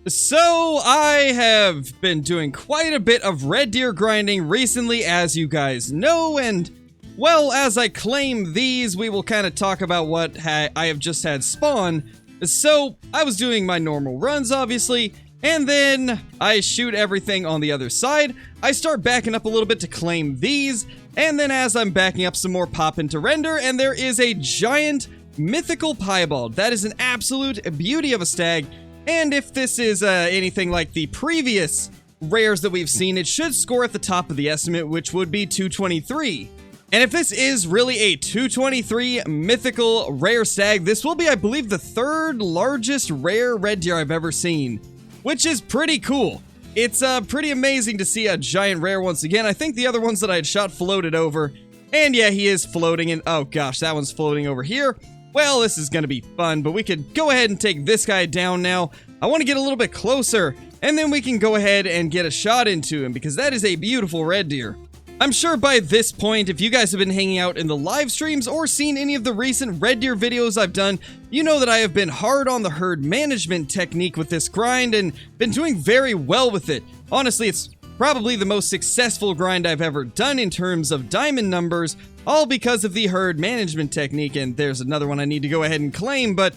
So, I have been doing quite a bit of red deer grinding recently, as you guys know, and, well, as I claim these, we will kind of talk about what I have just had spawn. So, I was doing my normal runs, obviously, and then I shoot everything on the other side. I start backing up a little bit to claim these, and then as I'm backing up some more, pop into render, and there is a giant mythical piebald. That is an absolute beauty of a stag. And if this is anything like the previous rares that we've seen, it should score at the top of the estimate, which would be 223. And if this is really a 223 mythical rare stag, this will be, I believe, the third largest rare red deer I've ever seen, which is pretty cool. It's pretty amazing to see a giant rare once again. I think the other ones that I had shot floated over, and yeah, he is floating, and oh gosh, that one's floating over here. Well, this is gonna be fun, but we could go ahead and take this guy down now. I want to get a little bit closer, and then we can go ahead and get a shot into him, because that is a beautiful red deer. I'm sure by this point, if you guys have been hanging out in the live streams or seen any of the recent red deer videos I've done, you know that I have been hard on the herd management technique with this grind and been doing very well with it. Honestly, it's probably the most successful grind I've ever done in terms of diamond numbers, all because of the herd management technique, and there's another one I need to go ahead and claim, but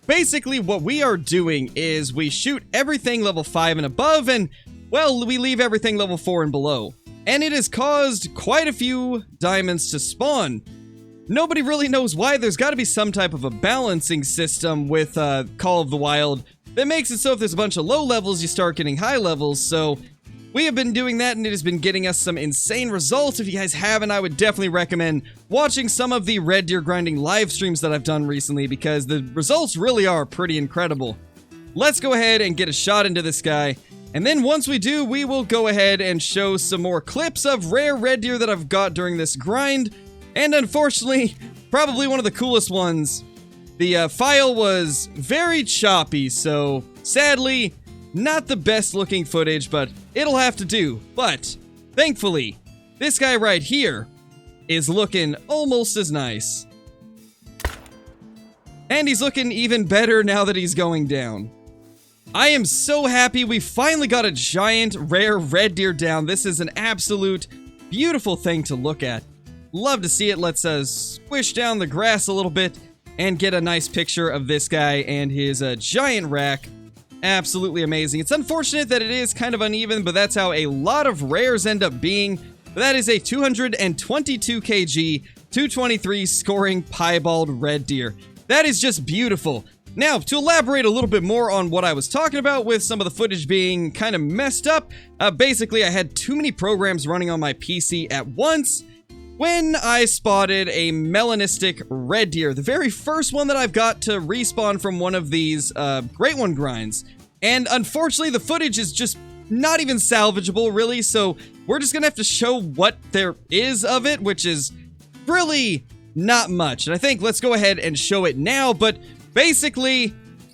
basically what we are doing is we shoot everything level 5 and above, and, well, we leave everything level 4 and below. And it has caused quite a few diamonds to spawn. Nobody really knows why. There's got to be some type of a balancing system with Call of the Wild that makes it so if there's a bunch of low levels, you start getting high levels, so we have been doing that, and it has been getting us some insane results. If you guys haven't, I would definitely recommend watching some of the red deer grinding live streams that I've done recently, because the results really are pretty incredible. Let's go ahead and get a shot into this guy, and then once we do, we will go ahead and show some more clips of rare red deer that I've got during this grind, and unfortunately, probably one of the coolest ones. The file was very choppy, so sadly, not the best looking footage, but it'll have to do. But thankfully, this guy right here is looking almost as nice. And he's looking even better now that he's going down. I am so happy we finally got a giant rare red deer down. This is an absolute beautiful thing to look at. Love to see it. Let's squish down the grass a little bit and get a nice picture of this guy and his giant rack. Absolutely amazing. It's unfortunate that it is kind of uneven, but that's how a lot of rares end up being. But that is a 222 kg, 223 scoring piebald red deer. That is just beautiful. Now, to elaborate a little bit more on what I was talking about with some of the footage being kind of messed up, basically I had too many programs running on my PC at once when I spotted a melanistic red deer, the very first one that I've got to respawn from one of these Great One grinds. And unfortunately, the footage is just not even salvageable, really, so we're just gonna have to show what there is of it, which is really not much. And I think let's go ahead and show it now, but basically,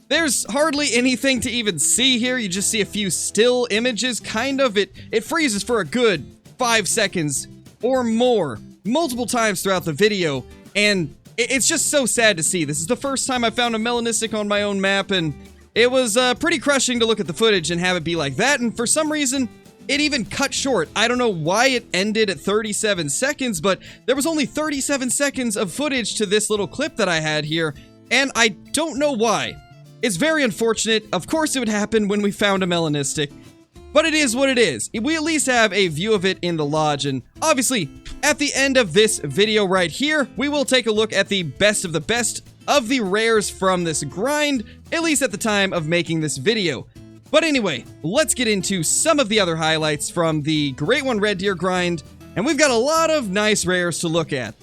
there's hardly anything to even see here. You just see a few still images, kind of. It freezes for a good 5 seconds or more, multiple times throughout the video, and it's just so sad to see. This is the first time I found a melanistic on my own map, and it was pretty crushing to look at the footage and have it be like that, and for some reason, it even cut short. I don't know why it ended at 37 seconds, but there was only 37 seconds of footage to this little clip that I had here, and I don't know why. It's very unfortunate. Of course it would happen when we found a melanistic, but it is what it is. We at least have a view of it in the lodge, and obviously, at the end of this video right here, we will take a look at the best of the rares from this grind, at least at the time of making this video. But anyway, let's get into some of the other highlights from the Great One Red Deer grind, and we've got a lot of nice rares to look at.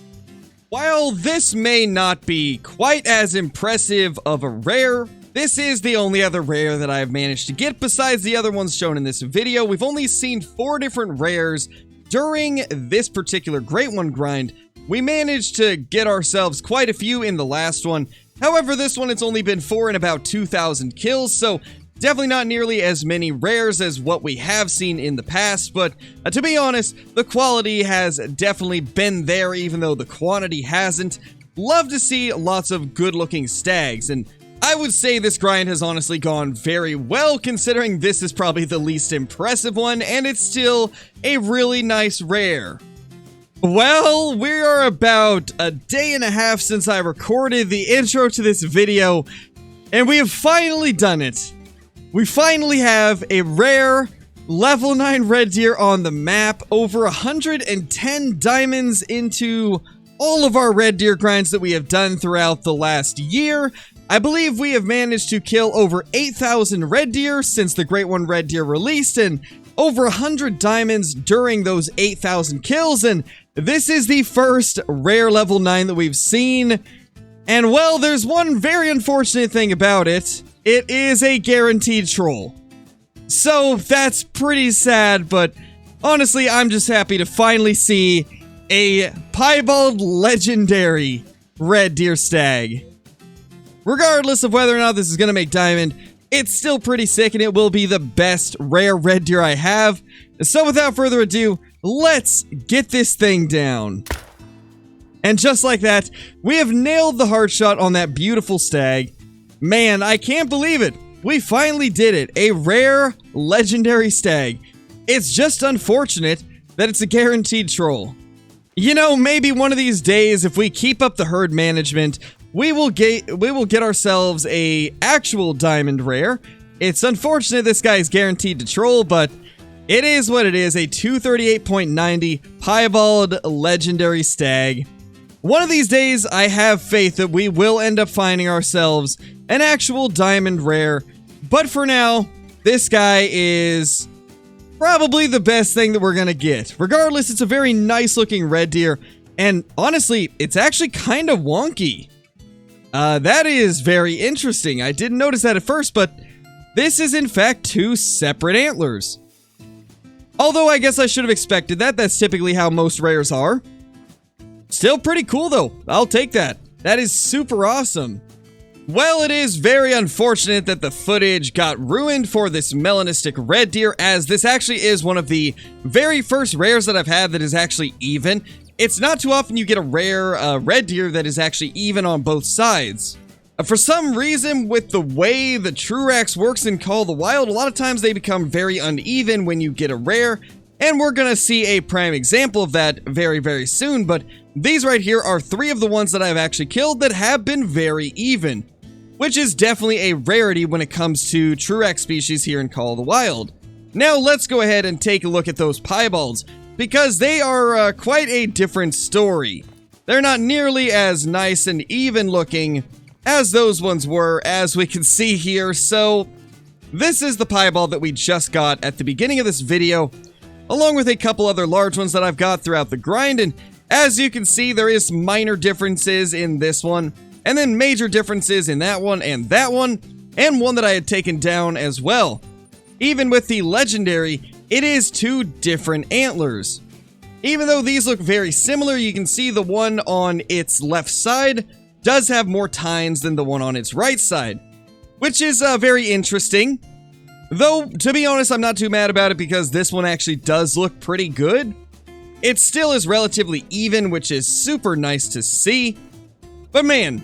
While this may not be quite as impressive of a rare, this is the only other rare that I've managed to get besides the other ones shown in this video. We've only seen 4 different rares during this particular Great One grind. We managed to get ourselves quite a few in the last one. However, this one it's only been 4 in about 2,000 kills, so definitely not nearly as many rares as what we have seen in the past, but to be honest, the quality has definitely been there even though the quantity hasn't. Love to see lots of good looking stags, and I would say this grind has honestly gone very well, considering this is probably the least impressive one, and it's still a really nice rare. Well, we are about a day and a half since I recorded the intro to this video, and we have finally done it. We finally have a rare level 9 red deer on the map, over 110 diamonds into all of our red deer grinds that we have done throughout the last year. I believe we have managed to kill over 8,000 red deer since the Great One Red Deer released, and over 100 diamonds during those 8,000 kills, and this is the first rare level 9 that we've seen. And well, there's one very unfortunate thing about it. It is a guaranteed troll. So that's pretty sad, but honestly, I'm just happy to finally see a Piebald legendary red deer stag. Regardless of whether or not this is going to make diamond, it's still pretty sick, and it will be the best rare red deer I have. So without further ado, let's get this thing down. And just like that, we have nailed the heart shot on that beautiful stag. Man, I can't believe it. We finally did it. A rare legendary stag. It's just unfortunate that it's a guaranteed troll. You know, maybe one of these days, if we keep up the herd management, we will get ourselves a actual diamond rare. It's unfortunate this guy is guaranteed to troll, but it is what it is. A 238.90 Piebald legendary stag. One of these days, I have faith that we will end up finding ourselves an actual diamond rare. But for now, this guy is probably the best thing that we're gonna get. Regardless, it's a very nice looking red deer, and honestly, it's actually kind of wonky. That is very interesting. I didn't notice that at first, but this is in fact two separate antlers. Although I guess I should have expected that. That's typically how most rares are. Still pretty cool though. I'll take that. That is super awesome. Well, it is very unfortunate that the footage got ruined for this Melanistic red deer, as this actually is one of the very first rares that I've had that is actually even. It's not too often you get a rare red deer that is actually even on both sides. For some reason, with the way the Truax works in Call of the Wild, a lot of times they become very uneven when you get a rare, and we're gonna see a prime example of that very, very soon, but these right here are 3 of the ones that I've actually killed that have been very even, which is definitely a rarity when it comes to Truax species here in Call of the Wild. Now let's go ahead and take a look at those Piebalds, because they are quite a different story. They're not nearly as nice and even looking as those ones were, as we can see here. So this is the Piebald that we just got at the beginning of this video, along with a couple other large ones that I've got throughout the grind, and as you can see, there is minor differences in this one, and then major differences in that one, and one that I had taken down as well. Even with the legendary, it is 2 different antlers. Even though these look very similar, you can see the one on its left side does have more tines than the one on its right side, which is very interesting. Though, to be honest, I'm not too mad about it, because this one actually does look pretty good. It still is relatively even, which is super nice to see. But man,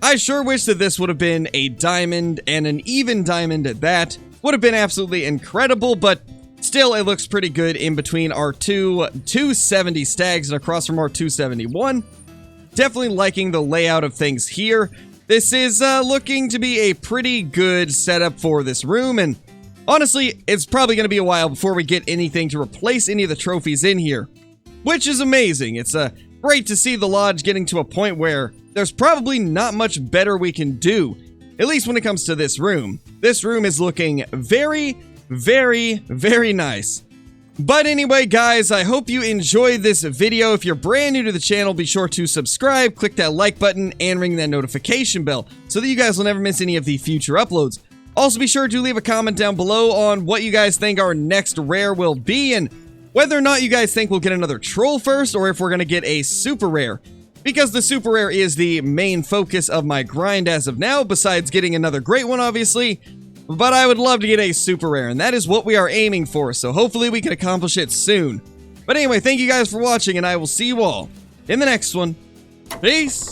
I sure wish that this would have been a diamond, and an even diamond at that. Would have been absolutely incredible, but still, it looks pretty good in between our two 270 stags and across from our 271. Definitely liking the layout of things here. This is looking to be a pretty good setup for this room, and honestly, it's probably going to be a while before we get anything to replace any of the trophies in here, which is amazing. It's great to see the lodge getting to a point where there's probably not much better we can do, at least when it comes to this room. This room is looking very, very, very nice. But anyway, guys, I hope you enjoyed this video. If you're brand new to the channel, be sure to subscribe, click that like button, and ring that notification bell so that you guys will never miss any of the future uploads. Also, be sure to leave a comment down below on what you guys think our next rare will be, and whether or not you guys think we'll get another troll first, or if we're going to get a super rare. Because the super rare is the main focus of my grind as of now, besides getting another great one, obviously. But I would love to get a super rare, and that is what we are aiming for, so hopefully we can accomplish it soon. But anyway, thank you guys for watching, and I will see you all in the next one. Peace!